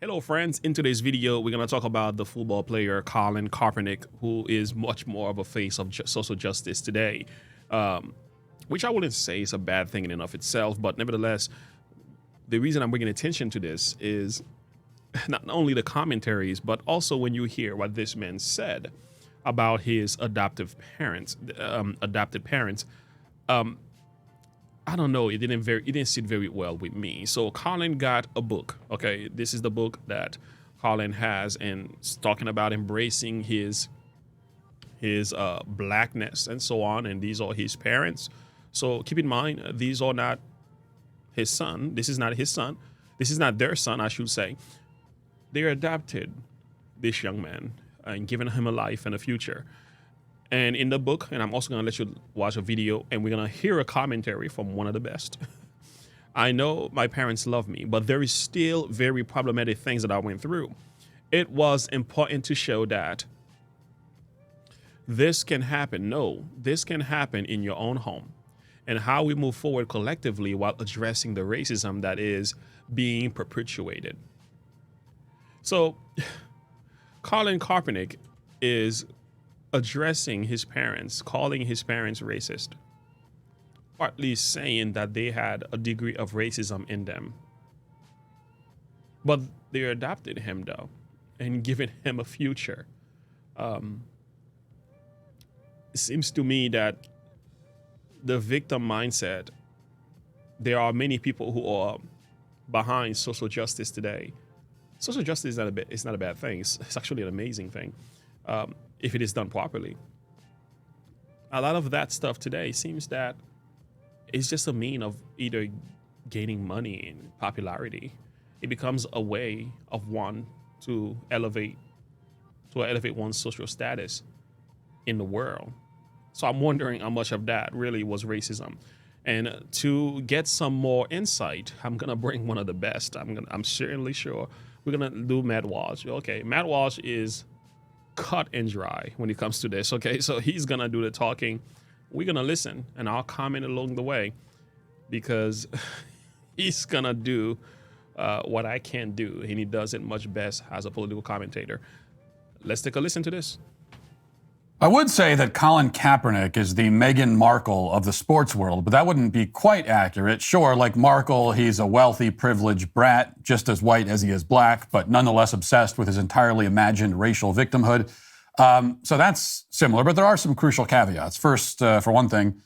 Hello friends, in today's video we're going to talk about the football player Colin Kaepernick, who is much more of a face of social justice today, which I wouldn't say is a bad thing in and of itself, but nevertheless, the reason I'm bringing attention to this is not only the commentaries, but also when you hear what this man said about his adopted parents. I don't know. It didn't sit very well with me. So Colin got a book. Okay, this is the book that Colin has, and it's talking about embracing his blackness and so on. And these are his parents. So keep in mind, these are not his son. This is not his son. This is not their son, I should say. They adopted this young man and given him a life and a future. And in the book, and I'm also going to let you watch a video, and we're going to hear a commentary from one of the best. I know my parents love me, but there is still very problematic things that I went through. It was important to show that this can happen. No, this can happen in your own home. And how we move forward collectively while addressing the racism that is being perpetuated. So, Colin Kaepernick is addressing his parents, calling his parents racist, or at least saying that they had a degree of racism in them. But they adopted him though, and given him a future. It seems to me that the victim mindset, there are many people who are behind social justice today. Social justice is not a bad thing. It's actually an amazing thing. If it is done properly. A lot of that stuff today seems that it's just a mean of either gaining money and popularity. It becomes a way of one to elevate one's social status in the world. So I'm wondering how much of that really was racism. And to get some more insight, I'm gonna bring one of the best. I'm certainly sure we're gonna do Matt Walsh. Okay, Matt Walsh is cut and dry when it comes to this. Okay, so he's gonna do the talking, we're gonna listen, and I'll comment along the way, because he's gonna do what I can't do, and he does it much best as a political commentator. Let's take a listen to this. I would say that Colin Kaepernick is the Meghan Markle of the sports world, but that wouldn't be quite accurate. Sure, like Markle, he's a wealthy, privileged brat, just as white as he is black, but nonetheless obsessed with his entirely imagined racial victimhood. So that's similar, but there are some crucial caveats. First, for one thing,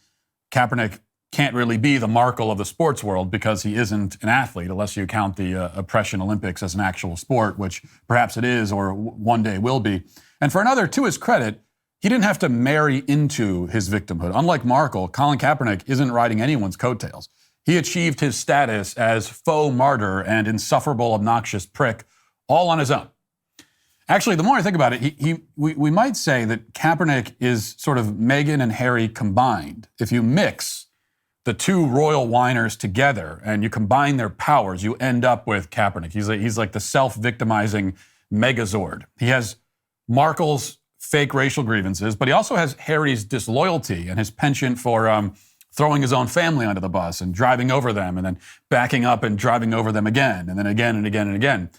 Kaepernick can't really be the Markle of the sports world because he isn't an athlete, unless you count the oppression Olympics as an actual sport, which perhaps it is or one day will be. And for another, to his credit, he didn't have to marry into his victimhood. Unlike Markle, Colin Kaepernick isn't riding anyone's coattails. He achieved his status as faux martyr and insufferable, obnoxious prick all on his own. Actually, the more I think about it, we might say that Kaepernick is sort of Meghan and Harry combined. If you mix the two royal whiners together and you combine their powers, you end up with Kaepernick. He's like the self-victimizing megazord. He has Markle's fake racial grievances, but he also has Harry's disloyalty and his penchant for throwing his own family onto the bus and driving over them and then backing up and driving over them again and then again and again and again.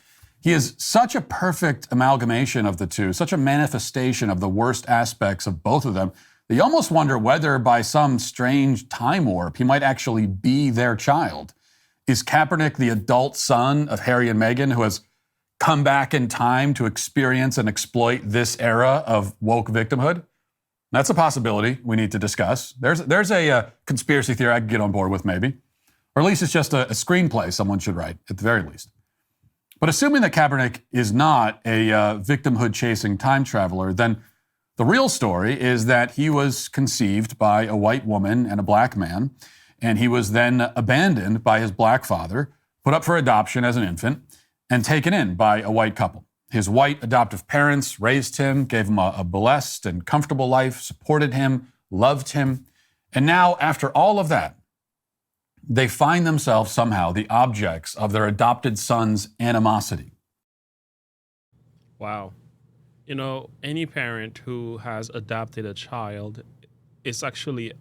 He is such a perfect amalgamation of the two, such a manifestation of the worst aspects of both of them, that you almost wonder whether by some strange time warp he might actually be their child. Is Kaepernick the adult son of Harry and Meghan who has come back in time to experience and exploit this era of woke victimhood? That's a possibility we need to discuss. There's a conspiracy theory I could get on board with, maybe. Or at least it's just a screenplay someone should write, at the very least. But assuming that Kaepernick is not a victimhood-chasing time traveler, then the real story is that he was conceived by a white woman and a black man, and he was then abandoned by his black father, put up for adoption as an infant, and taken in by a white couple. His white adoptive parents raised him, gave him a blessed and comfortable life, supported him, loved him. And now, after all of that, they find themselves somehow the objects of their adopted son's animosity. Wow. You know, any parent who has adopted a child is actually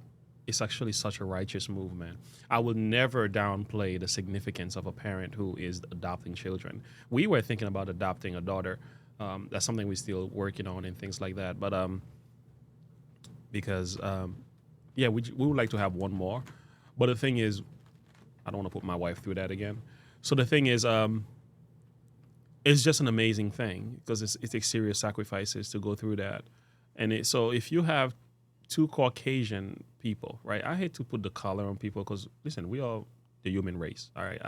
it's actually such a righteous movement. I will never downplay the significance of a parent who is adopting children. We were thinking about adopting a daughter. That's something we're still working on and things like that. But because yeah, we would like to have one more. But the thing is, I don't want to put my wife through that again. So the thing is, it's just an amazing thing because it takes serious sacrifices to go through that. And so if you have two Caucasian people, right? I hate to put the color on people because, listen, we are the human race, all right?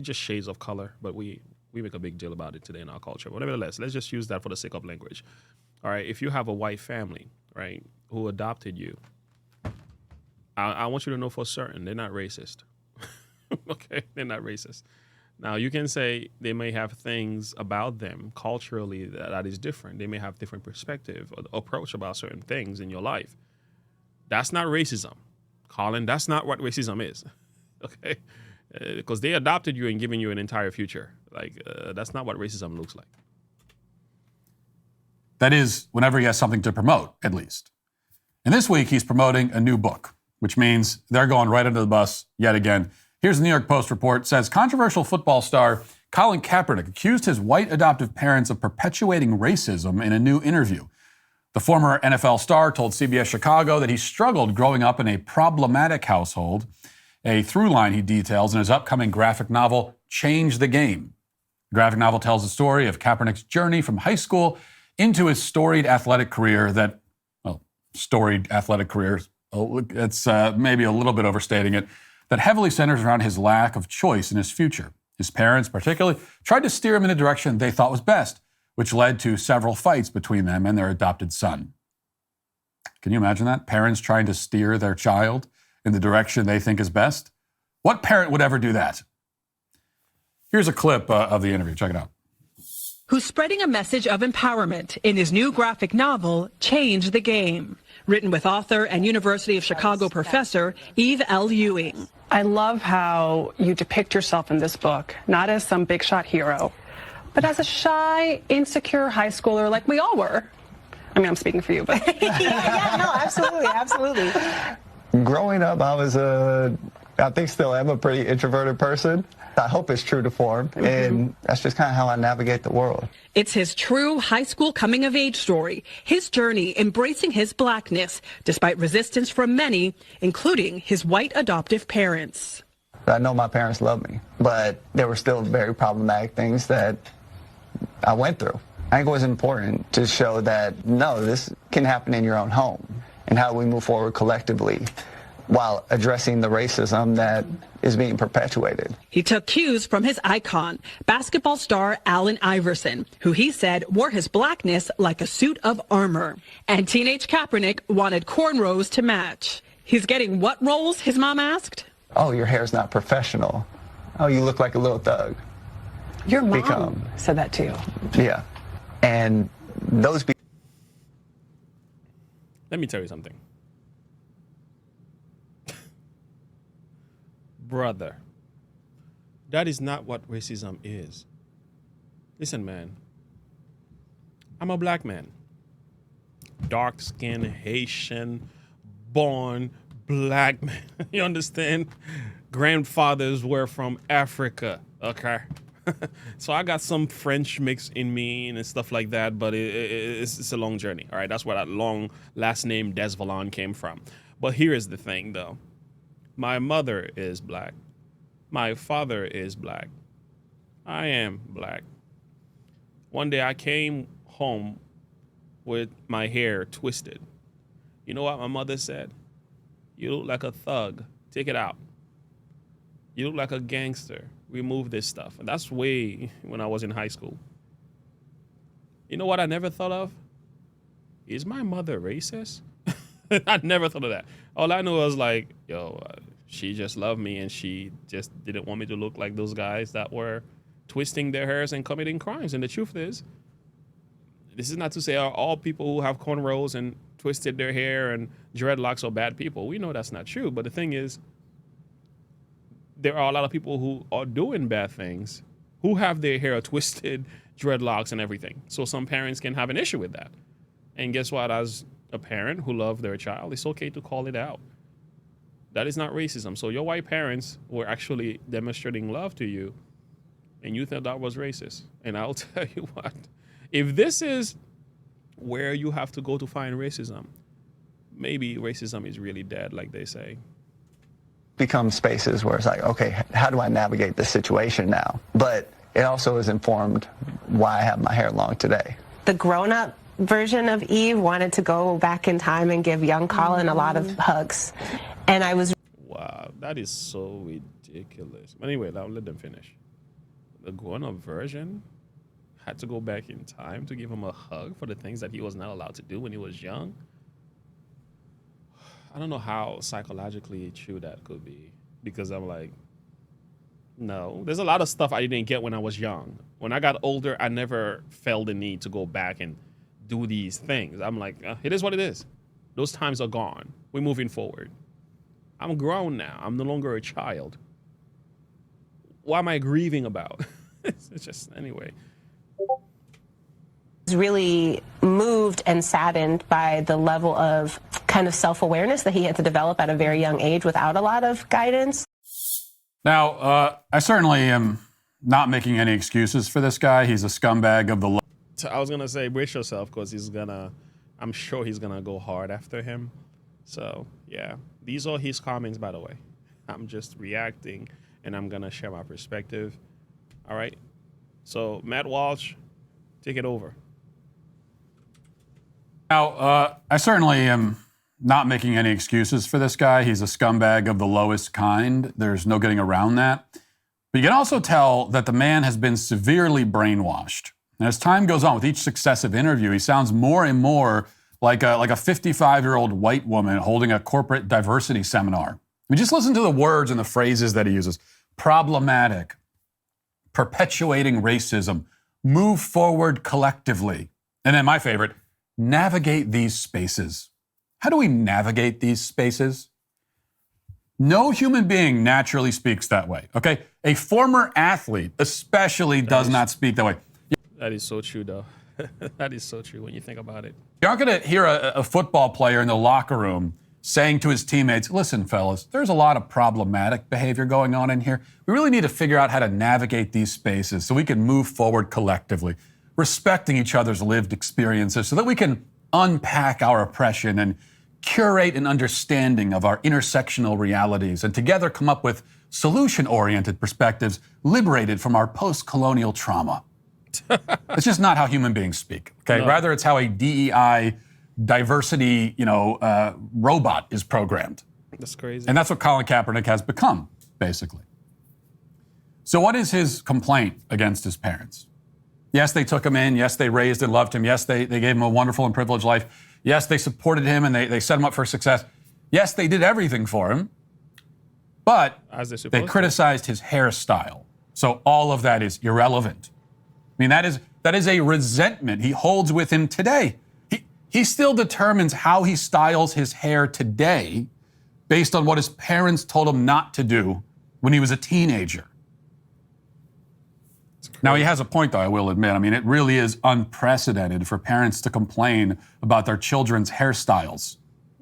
Just shades of color, but we make a big deal about it today in our culture. But nevertheless, let's just use that for the sake of language. All right, if you have a white family, right, who adopted you, I want you to know for certain they're not racist. Okay, they're not racist. Now, you can say they may have things about them culturally that is different. They may have different perspective or approach about certain things in your life. That's not racism. Colin, that's not what racism is. Okay? Because they adopted you and given you an entire future. Like, that's not what racism looks like. That is, whenever he has something to promote, at least. And this week, he's promoting a new book, which means they're going right under the bus yet again. Here's the New York Post report. It says controversial football star Colin Kaepernick accused his white adoptive parents of perpetuating racism in a new interview. The former NFL star told CBS Chicago that he struggled growing up in a problematic household, a through line he details in his upcoming graphic novel, Change the Game. The graphic novel tells the story of Kaepernick's journey from high school into his storied athletic career that, well, storied athletic career, it's maybe a little bit overstating it, that heavily centers around his lack of choice in his future. His parents, particularly, tried to steer him in a direction they thought was best, which led to several fights between them and their adopted son. Can you imagine that? Parents trying to steer their child in the direction they think is best? What parent would ever do that? Here's a clip of the interview. Check it out. Who's spreading a message of empowerment in his new graphic novel, Change the Game, written with author and University of Chicago professor Eve L. Ewing. I love how you depict yourself in this book, not as some big shot hero, but as a shy, insecure high schooler like we all were. I mean, I'm speaking for you, but. Yeah, no, absolutely, absolutely. Growing up, I think still am a pretty introverted person. I hope it's true to form, and that's just kind of how I navigate the world. It's his true high school coming-of-age story, his journey embracing his blackness, despite resistance from many, including his white adoptive parents. I know my parents love me, but there were still very problematic things that I went through. I think it was important to show that, no, this can happen in your own home, and how we move forward collectively while addressing the racism that is being perpetuated. He took cues from his icon, basketball star Allen Iverson, who he said wore his blackness like a suit of armor. And teenage Kaepernick wanted cornrows to match. He's getting what roles, his mom asked? Oh, your hair's not professional. Oh, you look like a little thug. Your mom said that too. Yeah. And those people. Let me tell you something. Brother, that is not what racism is. Listen, man, I'm a black man. Dark skin, Haitian, born black man. You understand? Grandfathers were from Africa, okay? So I got some French mix in me and stuff like that, but it's a long journey, all right? That's where that long last name THEDESVALLONS came from. But here is the thing, though. My mother is black. My father is black. I am black. One day I came home with my hair twisted. You know what my mother said? You look like a thug. Take it out. You look like a gangster. Remove this stuff. And that's way when I was in high school. You know what I never thought of? Is my mother racist? I never thought of that. All I knew was like, she just loved me and she just didn't want me to look like those guys that were twisting their hairs and committing crimes. And the truth is, this is not to say all people who have cornrows and twisted their hair and dreadlocks are bad people. We know that's not true. But the thing is, there are a lot of people who are doing bad things who have their hair twisted, dreadlocks and everything. So some parents can have an issue with that. And guess what? As a parent who loves their child, it's okay to call it out. That is not racism. So your white parents were actually demonstrating love to you, and you thought that was racist. And I'll tell you what, if this is where you have to go to find racism, maybe racism is really dead, like they say. Become spaces where it's like, okay, how do I navigate this situation now? But it also is informed why I have my hair long today. The grown-up version of Eve wanted to go back in time and give young Colin a lot of hugs. And I was... Wow, that is so ridiculous. Anyway, now let them finish. The grown-up version had to go back in time to give him a hug for the things that he was not allowed to do when he was young. I don't know how psychologically true that could be, because I'm like, no. There's a lot of stuff I didn't get when I was young. When I got older, I never felt the need to go back and do these things. I'm like, it is what it is. Those times are gone. We're moving forward. I'm grown now. I'm no longer a child. What am I grieving about? It's just, anyway. Was really moved and saddened by the level of kind of self-awareness that he had to develop at a very young age without a lot of guidance. Now, I certainly am not making any excuses for this guy. He's a scumbag of the law. I was going to say, brace yourself, because I'm sure he's going to go hard after him. So, yeah, these are his comments, by the way. I'm just reacting, and I'm going to share my perspective. All right. So, Matt Walsh, take it over. Now, I certainly am not making any excuses for this guy. He's a scumbag of the lowest kind. There's no getting around that. But you can also tell that the man has been severely brainwashed. And as time goes on with each successive interview, he sounds more and more like a 55-year-old white woman holding a corporate diversity seminar. I mean, just listen to the words and the phrases that he uses. Problematic, perpetuating racism, move forward collectively. And then my favorite, navigate these spaces. How do we navigate these spaces? No human being naturally speaks that way, okay? A former athlete especially does not speak that way. That is so true, though. That is so true when you think about it. You aren't going to hear a football player in the locker room saying to his teammates, listen, fellas, there's a lot of problematic behavior going on in here. We really need to figure out how to navigate these spaces so we can move forward collectively, respecting each other's lived experiences so that we can unpack our oppression and curate an understanding of our intersectional realities and together come up with solution-oriented perspectives liberated from our post-colonial trauma. It's just not how human beings speak, okay? No. Rather, it's how a DEI diversity, robot is programmed. That's crazy. And that's what Colin Kaepernick has become, basically. So what is his complaint against his parents? Yes, they took him in. Yes, they raised and loved him. Yes, they gave him a wonderful and privileged life. Yes, they supported him and they set him up for success. Yes, they did everything for him. But they criticized his hairstyle. So all of that is irrelevant. I mean, that is a resentment he holds with him today. He still determines how he styles his hair today based on what his parents told him not to do when he was a teenager. Now, he has a point, though, I will admit. I mean, it really is unprecedented for parents to complain about their children's hairstyles.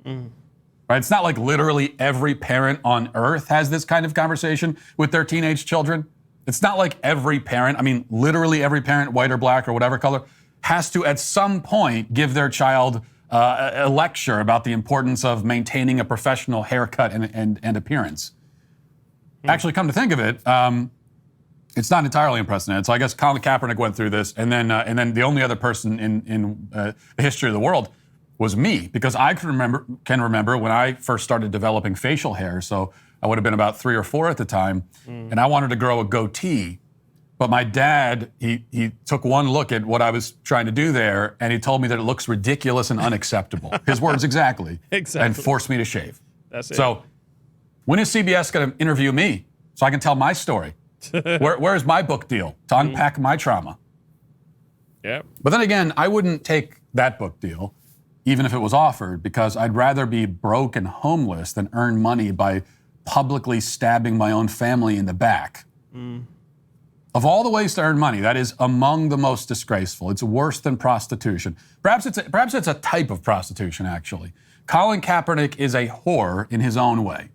Right? It's not like literally every parent on earth has this kind of conversation with their teenage children. It's not like every parent, I mean, literally every parent, white or black or whatever color, has to at some point give their child a lecture about the importance of maintaining a professional haircut and appearance. Actually, come to think of it, it's not entirely unprecedented. So I guess Colin Kaepernick went through this, and then the only other person in the history of the world was me, because I can remember when I first started developing facial hair. So I would have been about 3 or 4 at the time, and I wanted to grow a goatee. But my dad, he took one look at what I was trying to do there, and he told me that it looks ridiculous and unacceptable. His words exactly. And forced me to shave. That's it. So when is CBS going to interview me so I can tell my story? Where's my book deal to unpack my trauma? Yeah. But then again, I wouldn't take that book deal, even if it was offered, because I'd rather be broke and homeless than earn money by publicly stabbing my own family in the back. Of all the ways to earn money, that is among the most disgraceful. It's worse than prostitution. Perhaps it's a type of prostitution, actually. Colin Kaepernick is a whore in his own way,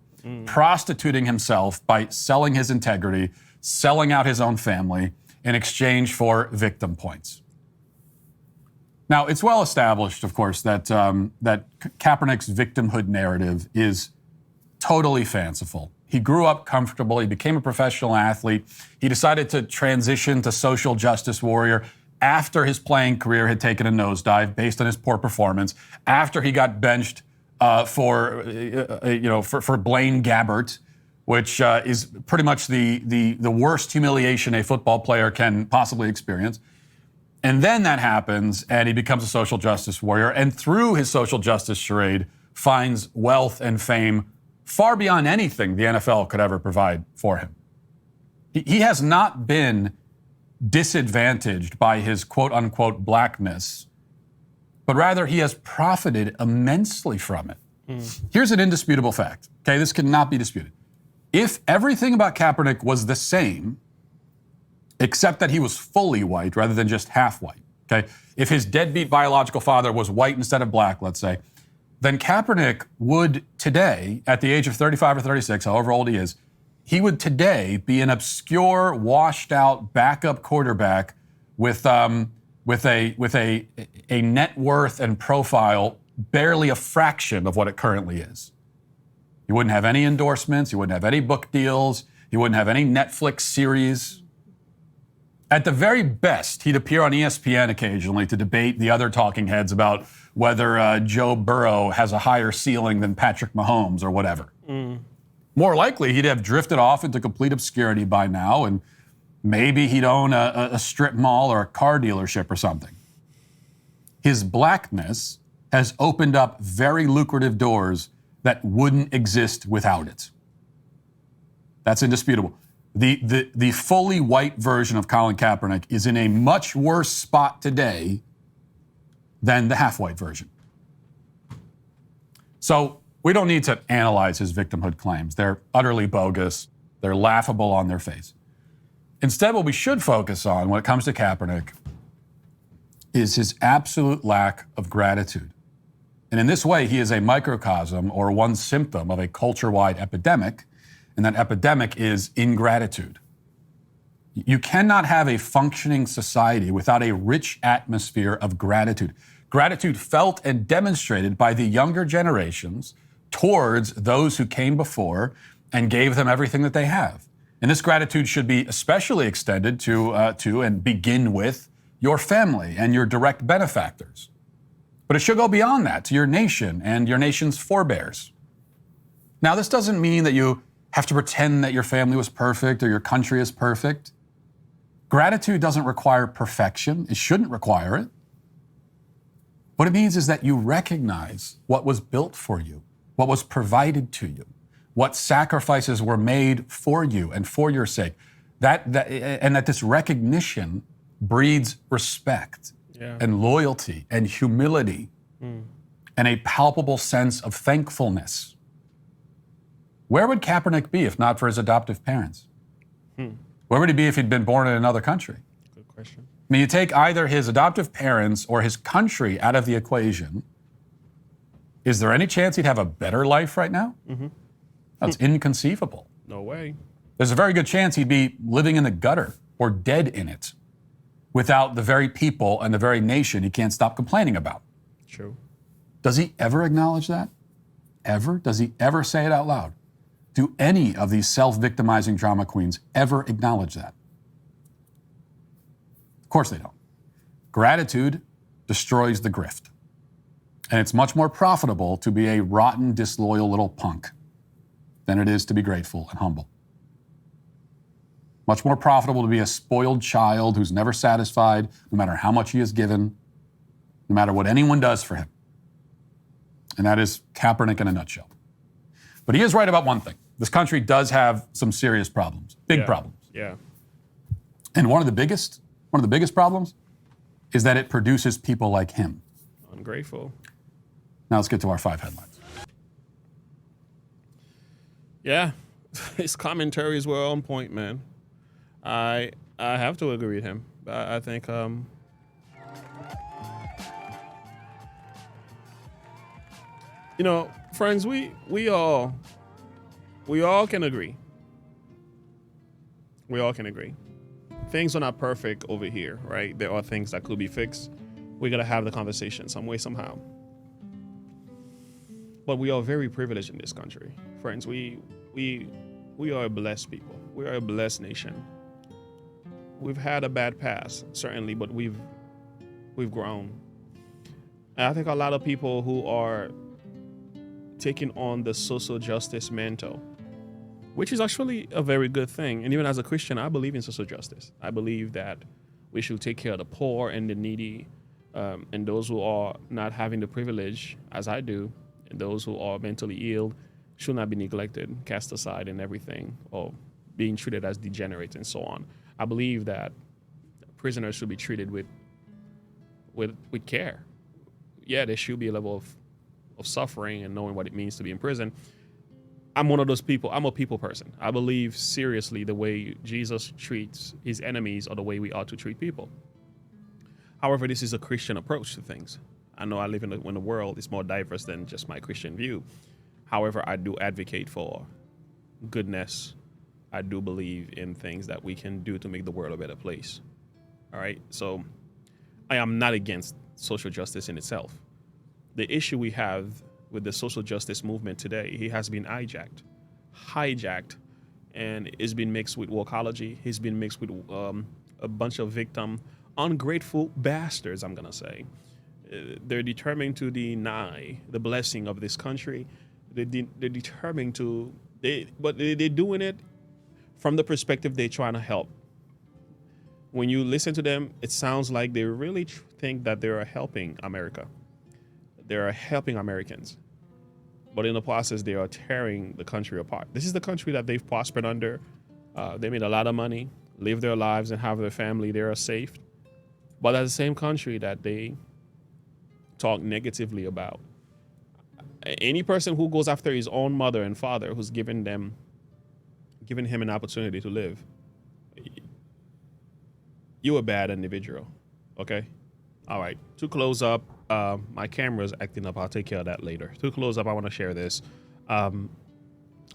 prostituting himself by selling his integrity, selling out his own family in exchange for victim points. Now, it's well established, of course, that Kaepernick's victimhood narrative is totally fanciful. He grew up comfortable. He became a professional athlete. He decided to transition to social justice warrior after his playing career had taken a nosedive based on his poor performance, after he got benched for Blaine Gabbert, which is pretty much the worst humiliation a football player can possibly experience. And then that happens, and he becomes a social justice warrior, and through his social justice charade, finds wealth and fame far beyond anything the NFL could ever provide for him. He has not been disadvantaged by his quote-unquote blackness, but rather he has profited immensely from it. Here's an indisputable fact, okay? This cannot be disputed. If everything about Kaepernick was the same, except that he was fully white rather than just half white, okay? If his deadbeat biological father was white instead of black, let's say, then Kaepernick would today, at the age of 35 or 36, however old he is, he would today be an obscure, washed-out backup quarterback with a net worth and profile barely a fraction of what it currently is. He wouldn't have any endorsements. He wouldn't have any book deals. He wouldn't have any Netflix series. At the very best, he'd appear on ESPN occasionally to debate the other talking heads about whether Joe Burrow has a higher ceiling than Patrick Mahomes or whatever. More likely, he'd have drifted off into complete obscurity by now, and maybe he'd own a strip mall or a car dealership or something. His blackness has opened up very lucrative doors that wouldn't exist without it. That's indisputable. The fully white version of Colin Kaepernick is in a much worse spot today than the half-white version. So we don't need to analyze his victimhood claims. They're utterly bogus. They're laughable on their face. Instead, what we should focus on when it comes to Kaepernick is his absolute lack of gratitude. And in this way, he is a microcosm or one symptom of a culture-wide epidemic, and that epidemic is ingratitude. You cannot have a functioning society without a rich atmosphere of gratitude. Gratitude felt and demonstrated by the younger generations towards those who came before and gave them everything that they have. And this gratitude should be especially extended to and begin with your family and your direct benefactors. But it should go beyond that to your nation and your nation's forebears. Now, this doesn't mean that you have to pretend that your family was perfect or your country is perfect. Gratitude doesn't require perfection. It shouldn't require it. What it means is that you recognize what was built for you, what was provided to you, what sacrifices were made for you and for your sake. And that this recognition breeds respect and loyalty and humility and a palpable sense of thankfulness. Where would Kaepernick be if not for his adoptive parents? Where would he be if he'd been born in another country? Good question. I mean, you take either his adoptive parents or his country out of the equation, is there any chance he'd have a better life right now? That's inconceivable. No way. There's a very good chance he'd be living in the gutter or dead in it without the very people and the very nation he can't stop complaining about. True. Does he ever acknowledge that? Ever? Does he ever say it out loud? Do any of these self-victimizing drama queens ever acknowledge that? Of course they don't. Gratitude destroys the grift. And it's much more profitable to be a rotten, disloyal little punk than it is to be grateful and humble. Much more profitable to be a spoiled child who's never satisfied, no matter how much he is given, no matter what anyone does for him. And that is Kaepernick in a nutshell. But he is right about one thing. This country does have some serious problems, big problems. Yeah. And one of the biggest problems is that it produces people like him. Ungrateful. Now let's get to our 5 headlines. Yeah, his commentaries were on point, man. I I have to agree with him. I think you know, friends, we all can agree. We all can agree. Things are not perfect over here, right? There are things that could be fixed. We gotta have the conversation some way, somehow. But we are very privileged in this country, friends. We are a blessed people. We are a blessed nation. We've had a bad past, certainly, but we've grown. And I think a lot of people who are taking on the social justice mantle, which is actually a very good thing. And even as a Christian, I believe in social justice. I believe that we should take care of the poor and the needy, and those who are not having the privilege, as I do, and those who are mentally ill should not be neglected, cast aside, and everything, or being treated as degenerates and so on. I believe that prisoners should be treated with care. Yeah, there should be a level of suffering and knowing what it means to be in prison. I'm one of those people. I'm a people person. I believe seriously the way Jesus treats his enemies are the way we ought to treat people. However, this is a Christian approach to things. I know I live in the world is more diverse than just my Christian view. However, I do advocate for goodness. I do believe in things that we can do to make the world a better place. All right. So I am not against social justice in itself. The issue we have with the social justice movement today, he has been hijacked, and it's been mixed with wokeology. He's been mixed with a bunch of victim, ungrateful bastards, I'm going to say. They're determined to deny the blessing of this country. They're determined to, but they're doing it from the perspective they're trying to help. When you listen to them, it sounds like they really think that they are helping America. They are helping Americans. But in the process, they are tearing the country apart. This is the country that they've prospered under. They made a lot of money, live their lives, and have their family. They are safe. But that's the same country that they talk negatively about. Any person who goes after his own mother and father, who's given him an opportunity to live, you're a bad individual. Okay? All right. To close up, my camera's acting up. I'll take care of that later. To close up, I want to share this.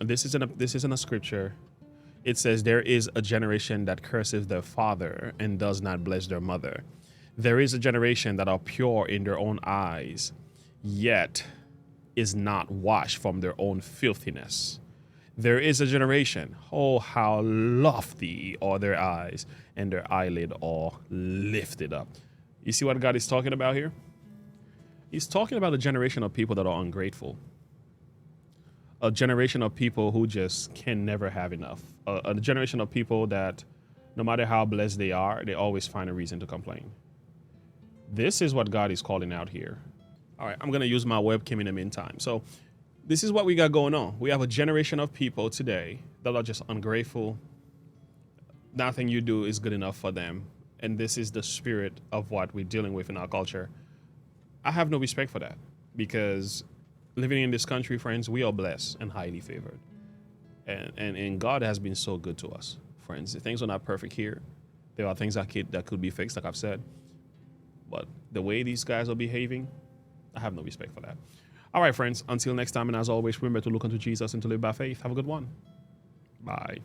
This isn't a scripture. It says, there is a generation that curses their father and does not bless their mother. There is a generation that are pure in their own eyes, yet is not washed from their own filthiness. There is a generation, oh, how lofty are their eyes, and their eyelid are lifted up. You see what God is talking about here? He's talking about a generation of people that are ungrateful. A generation of people who just can never have enough. A generation of people that no matter how blessed they are, they always find a reason to complain. This is what God is calling out here. All right, I'm going to use my webcam in the meantime. So this is what we got going on. We have a generation of people today that are just ungrateful. Nothing you do is good enough for them. And this is the spirit of what we're dealing with in our culture. I have no respect for that, because living in this country, friends, we are blessed and highly favored. And God has been so good to us, friends. Things are not perfect here. There are things that could be fixed, like I've said. But the way these guys are behaving, I have no respect for that. All right, friends, until next time, and as always, remember to look unto Jesus and to live by faith. Have a good one. Bye.